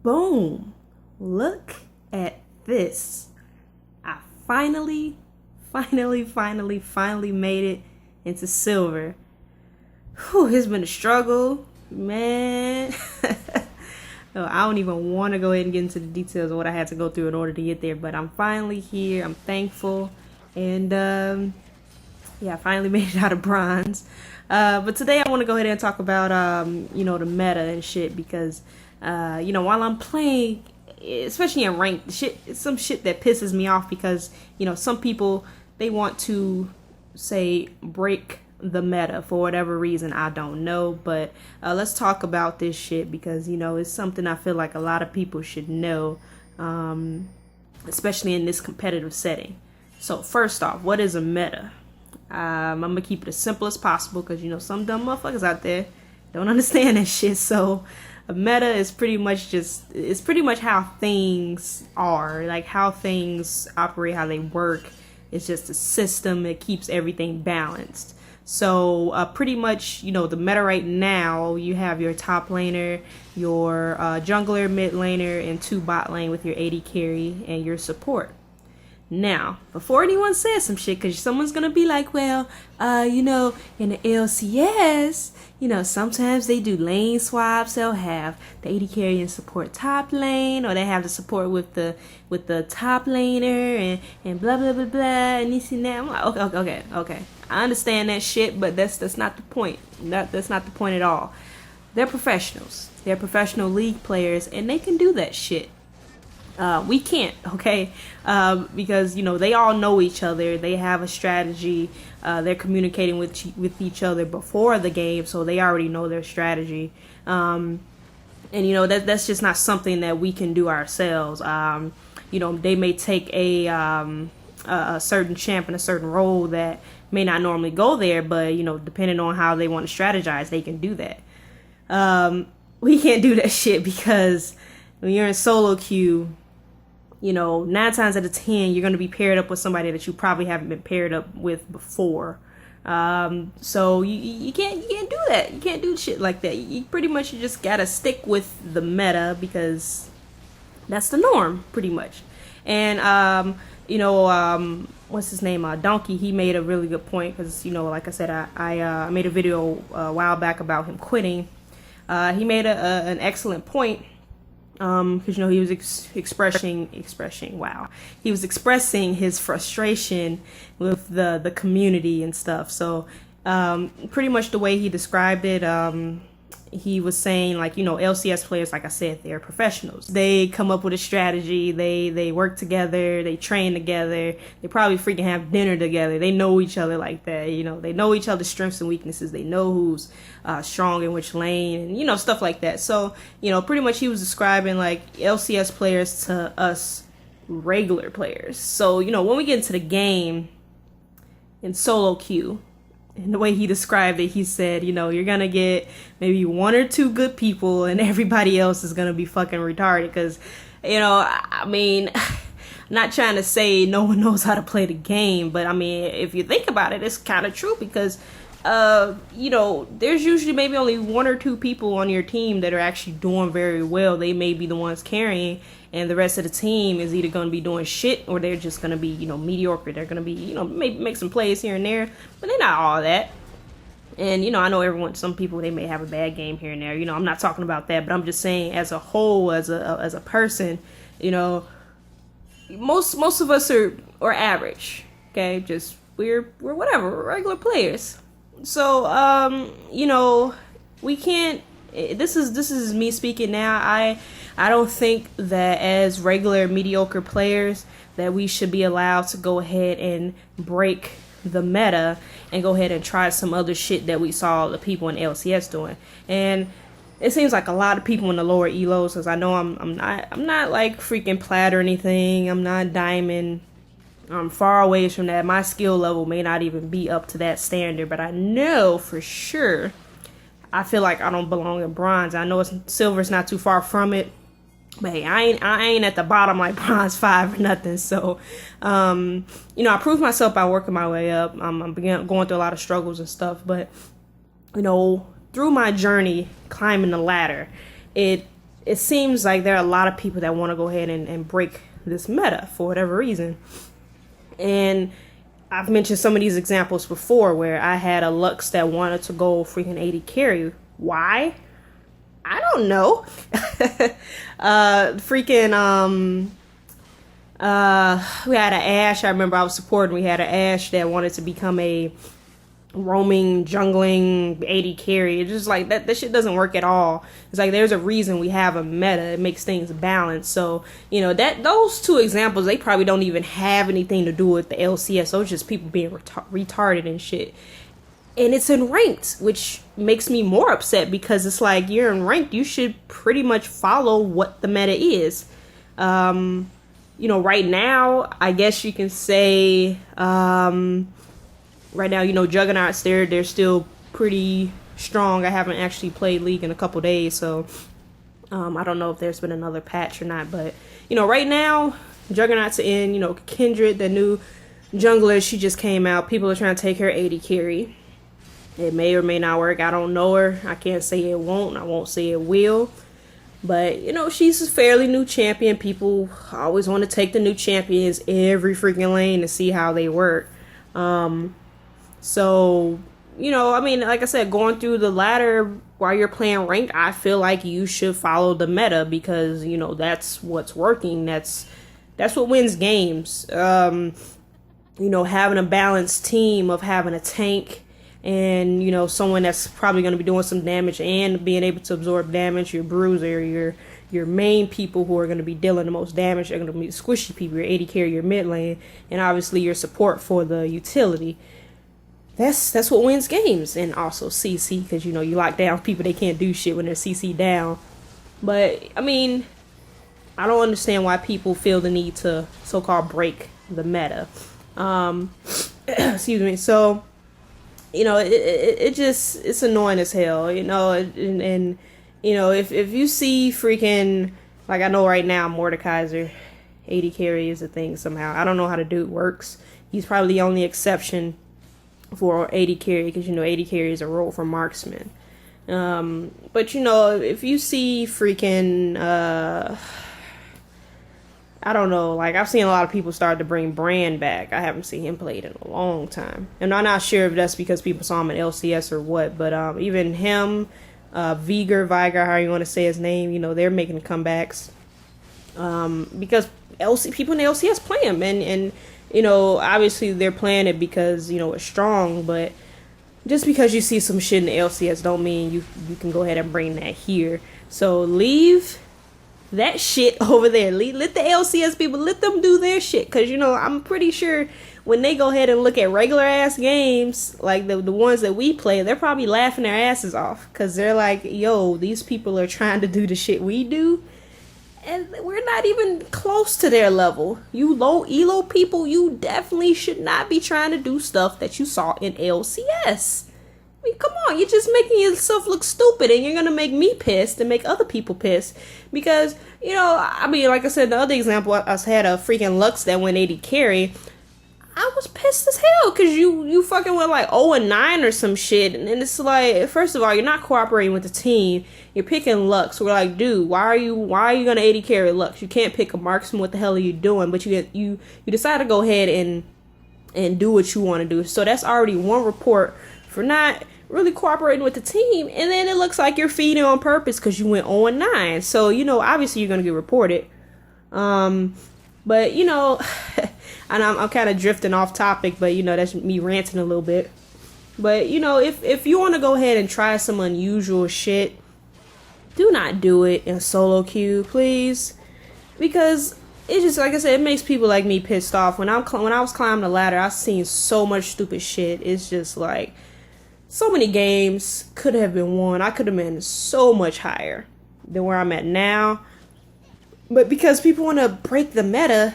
Boom. Look at this. I finally made it into silver. Whew, it's been a struggle, man. I don't even want to go ahead and get into the details of what I had to go through in order to get there, but I'm finally here. I'm thankful. And I finally made it out of bronze. But today I want to go ahead and talk about, the meta and shit because, while I'm playing, especially in ranked shit, it's some shit that pisses me off because, some people, they want to, say, break the meta for whatever reason. I don't know, but let's talk about this shit because, it's something I feel like a lot of people should know, especially in this competitive setting. So first off, what is a meta? I'm gonna keep it as simple as possible because some dumb motherfuckers out there don't understand that shit. So a meta is pretty much how things are, like how things operate, how they work. It's just a system that keeps everything balanced. So pretty much, the meta right now, you have your top laner, your jungler, mid laner, and 2 bot lane with your AD carry and your support. Now, before anyone says some shit, because someone's going to be like, well, in the LCS, sometimes they do lane swaps. They'll have the AD carry and support top lane, or they have the support with the top laner and blah, blah, blah, blah, and this and that. I'm like, okay. I understand that shit, but that's not the point. That's not the point at all. They're professionals. They're professional league players, and they can do that shit. We can't, okay? Because, they all know each other. They have a strategy. They're communicating with each other before the game, so they already know their strategy. And, that's just not something that we can do ourselves. They may take a certain champ in a certain role that may not normally go there, but, depending on how they want to strategize, they can do that. We can't do that shit because when you're in solo queue, 9 times out of 10, you're going to be paired up with somebody that you probably haven't been paired up with before. So you can't do that. You can't do shit like that. You pretty much just got to stick with the meta because that's the norm pretty much. And, what's his name? Donkey, he made a really good point because, like I said, I made a video a while back about him quitting. He made an excellent point. Because he was expressing his frustration with the community and stuff. So pretty much the way he described it, he was saying like, LCS players, like I said, they're professionals. They come up with a strategy. They work together. They train together. They probably freaking have dinner together. They know each other like that. They know each other's strengths and weaknesses. They know who's strong in which lane and, stuff like that. So, pretty much he was describing like LCS players to us regular players. So, when we get into the game in solo queue, and the way he described it, he said, you're going to get maybe 1 or 2 good people and everybody else is going to be fucking retarded. Because, I'm not trying to say no one knows how to play the game. But, if you think about it, it's kind of true because, there's usually maybe only 1 or 2 people on your team that are actually doing very well. They may be the ones carrying. And the rest of the team is either going to be doing shit or they're just going to be, mediocre. They're going to be, maybe make some plays here and there, but they're not all that. And, I know some people, they may have a bad game here and there. I'm not talking about that, but I'm just saying as a whole, as a person, most of us are average. Okay. Just we're whatever, we're regular players. So, we can't, this is me speaking now. I don't think that as regular mediocre players that we should be allowed to go ahead and break the meta and go ahead and try some other shit that we saw the people in LCS doing. And it seems like a lot of people in the lower elos, because I know I'm not like freaking plat or anything. I'm not diamond. I'm far away from that. My skill level may not even be up to that standard, but I know for sure I feel like I don't belong in bronze. I know silver's not too far from it. But hey, I ain't at the bottom like bronze 5 or nothing. So, I proved myself by working my way up. I'm going through a lot of struggles and stuff. But, through my journey climbing the ladder, it it seems like there are a lot of people that want to go ahead and break this meta for whatever reason. And I've mentioned some of these examples before where I had a Lux that wanted to go freaking AD carry. Why? I don't know. We had an Ashe. I remember I was supporting. We had an Ashe that wanted to become a roaming, jungling AD carry. It's just like that shit doesn't work at all. It's like there's a reason we have a meta. It makes things balanced. So, you know, that those two examples, they probably don't even have anything to do with the LCS. Those just people being retarded and shit. And it's in ranked, which makes me more upset because it's like you're in ranked, you should pretty much follow what the meta is. You know, right now, I guess you can say, right now, you know, Juggernauts, they're still pretty strong. I haven't actually played League in a couple days, so I don't know if there's been another patch or not. But, you know, right now, Juggernauts are in. You know, Kindred, the new jungler, she just came out. People are trying to take her AD carry. It may or may not work. I don't know her. I can't say it won't. I won't say it will. But, you know, she's a fairly new champion. People always want to take the new champions every freaking lane to see how they work. So, you know, I mean, like I said, going through the ladder while you're playing ranked, I feel like you should follow the meta because, you know, that's what's working. That's what wins games. You know, having a balanced team of having a tank and, you know, someone that's probably going to be doing some damage and being able to absorb damage, your bruiser, your main people who are going to be dealing the most damage are going to be squishy people, your AD carry, your mid lane, and obviously your support for the utility. That's what wins games. And also CC, because, you know, you lock down people, they can't do shit when they're CC down. But, I mean, I don't understand why people feel the need to so-called break the meta. Excuse me. So, you know, it's annoying as hell, you know, and you know, if you see freaking, like I know right now Mordekaiser, AD carry is a thing somehow. I don't know how the dude works. He's probably the only exception for AD carry because, you know, AD carry is a role for marksman. But, you know, if you see freaking, I don't know, like I've seen a lot of people start to bring Brand back. I haven't seen him played in a long time. And I'm not sure if that's because people saw him in LCS or what, but even him, Viger, how you want to say his name, you know, they're making comebacks. Because people in the LCS play him, and you know, obviously they're playing it because, you know, it's strong, but just because you see some shit in the LCS don't mean you can go ahead and bring that here. So leave that shit over there. Let the LCS people, let them do their shit. Because, you know, I'm pretty sure when they go ahead and look at regular ass games, like the ones that we play, they're probably laughing their asses off. Because they're like, yo, these people are trying to do the shit we do. And we're not even close to their level. You low elo people, you definitely should not be trying to do stuff that you saw in LCS. I mean, come on, you're just making yourself look stupid, and you're gonna make me pissed and make other people pissed. Because, you know, I mean, like I said, the other example, I had a freaking Lux that went AD carry. I was pissed as hell because you fucking went like 0-9 or some shit. And it's like, first of all, you're not cooperating with the team. You're picking Lux. We're like, dude, why are you gonna AD carry Lux? You can't pick a marksman. What the hell are you doing? But you decide to go ahead and do what you want to do. So that's already one report for not really cooperating with the team. And then it looks like you're feeding on purpose because you went 0-9. So, you know, obviously you're gonna get reported. But, you know, and I'm kind of drifting off topic, but, you know, that's me ranting a little bit. But, you know, if you want to go ahead and try some unusual shit, do not do it in solo queue, please. Because it's just, like I said, it makes people like me pissed off. When I was climbing the ladder, I've seen so much stupid shit. It's just like, so many games could have been won. I could have been so much higher than where I'm at now. But because people want to break the meta,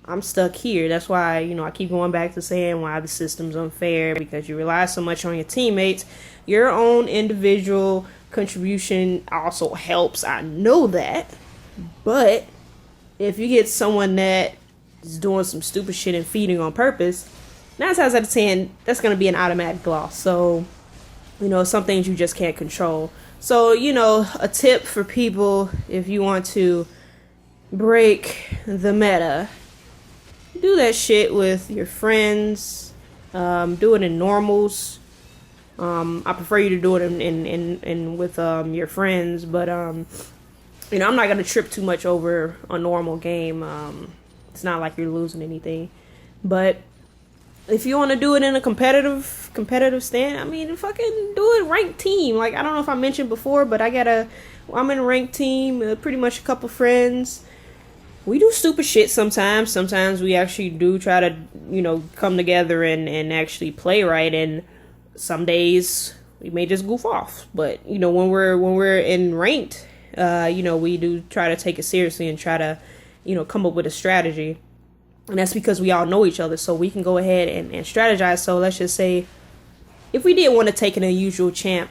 I'm stuck here. That's why, you know, I keep going back to saying why the system's unfair, because you rely so much on your teammates. Your own individual contribution also helps. I know that. But if you get someone that is doing some stupid shit and feeding on purpose, 9 times out of 10, that's going to be an automatic loss. So, You know, some things you just can't control. So, you know, a tip for people if you want to break the meta, do that shit with your friends. Do it in normals. I prefer you to do it in with your friends, but you know, I'm not gonna trip too much over a normal game. It's not like you're losing anything, but if you want to do it in a competitive stand, I mean, fucking do it ranked team. Like, I don't know if I mentioned before, but I'm in a ranked team, pretty much a couple friends. We do stupid shit sometimes. Sometimes we actually do try to, you know, come together and actually play right. And some days we may just goof off. But, you know, when we're in ranked, you know, we do try to take it seriously and try to, you know, come up with a strategy. And that's because we all know each other, so we can go ahead and strategize. So let's just say, if we did want to take an unusual champ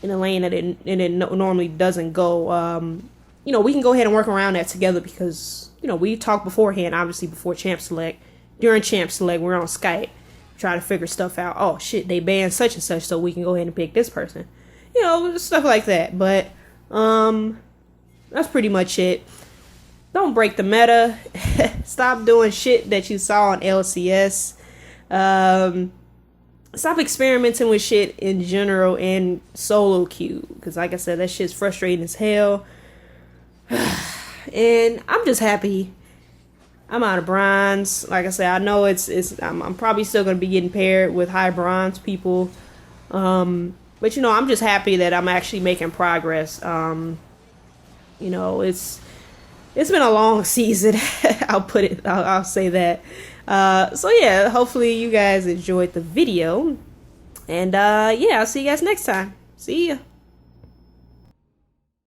in a lane that it normally doesn't go, you know, we can go ahead and work around that together because, you know, we talk beforehand, obviously before champ select. During champ select, we're on Skype, trying to figure stuff out. Oh shit, they banned such and such, so we can go ahead and pick this person. You know, stuff like that. But that's pretty much it. Don't break the meta. Stop doing shit that you saw on LCS. Stop experimenting with shit in general and solo queue. Because like I said, that shit's frustrating as hell. And I'm just happy I'm out of bronze. Like I said, I know I'm probably still going to be getting paired with high bronze people. But you know, I'm just happy that I'm actually making progress. You know, it's been a long season. I'll say that. So yeah, hopefully you guys enjoyed the video. And yeah, I'll see you guys next time. See ya.